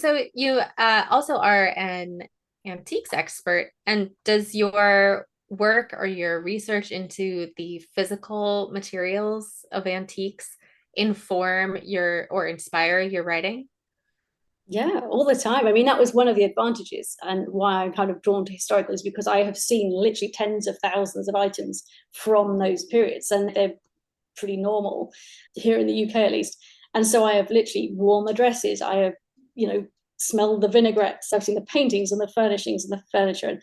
So you also are an antiques expert, and does your work or your research into the physical materials of antiques inform your or inspire your writing? Yeah, all the time. I mean, that was one of the advantages and why I'm kind of drawn to historical is because I have seen literally tens of thousands of items from those periods, and they're pretty normal here in the UK at least. And so I have literally worn the dresses. I have, you know, smelled the vinaigrettes. I've seen the paintings and the furnishings and the furniture.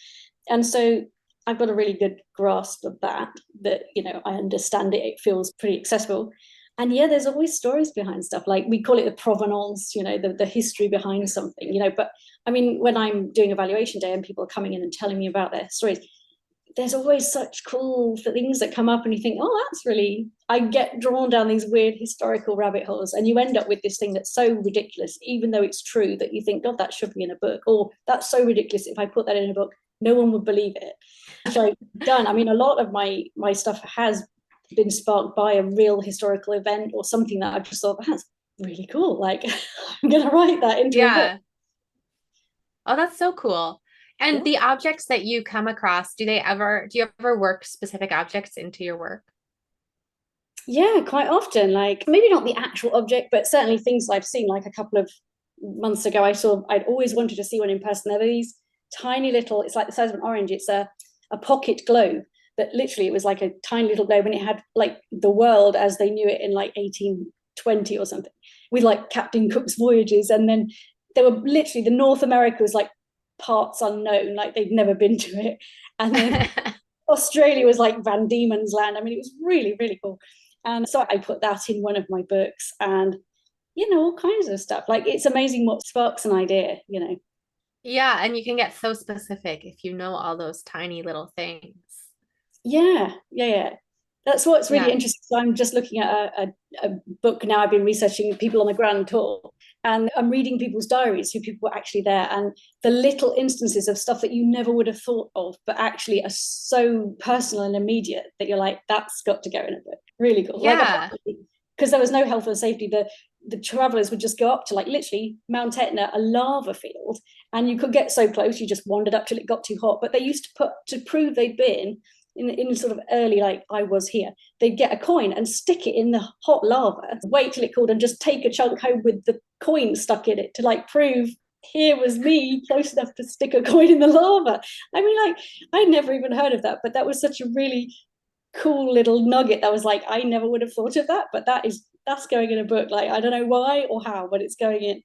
And so I've got a really good grasp of that, I understand it. It feels pretty accessible. And yeah, there's always stories behind stuff. Like we call it the provenance, the history behind something, But I mean, when I'm doing evaluation day and people are coming in and telling me about their stories, there's always such cool things that come up and you think, oh, that's really, I get drawn down these weird historical rabbit holes and you end up with this thing that's so ridiculous, even though it's true, that you think, God, that should be in a book, or that's so ridiculous. If I put that in a book, no one would believe it. Which I've done. I mean, a lot of my stuff has been sparked by a real historical event or something that I just thought, that's really cool. Like, I'm going to write that into a book. Yeah. Oh, that's so cool. And Yeah. the objects that you come across, do you ever work specific objects into your work? Yeah, quite often. Like maybe not the actual object, but certainly things I've seen. Like a couple of months ago, I'd always wanted to see one in person. There were these tiny little, it's like the size of an orange. It's a pocket globe that literally it was like a tiny little globe and it had like the world as they knew it in like 1820 or something with like Captain Cook's voyages. And then there were literally the North America was like parts unknown, like they'd never been to it. And then Australia was like Van Diemen's land. I mean, it was really, really cool. And so I put that in one of my books and, all kinds of stuff. Like it's amazing what sparks an idea. Yeah, and you can get so specific if you know all those tiny little things. Yeah, yeah, yeah. That's what's really Yeah. interesting. So I'm just looking at a book now. I've been researching people on the Grand Tour, and I'm reading people's diaries, who people were actually there, and the little instances of stuff that you never would have thought of, but actually are so personal and immediate that you're like, that's got to go in a book. Really cool. Like Yeah. apparently, because there was no health and safety, the travelers would just go up to like literally Mount Etna, a lava field, and you could get so close, you just wandered up till it got too hot. But they used to put to prove they'd been in sort of early, like I was here, they'd get a coin and stick it in the hot lava, wait till it cooled, and just take a chunk home with the coin stuck in it to like prove here was me close enough to stick a coin in the lava. I mean, like, I'd never even heard of that, but that was such a really cool little nugget that was like, I never would have thought of that, but that's going in a book. Like, I don't know why or how, but it's going in.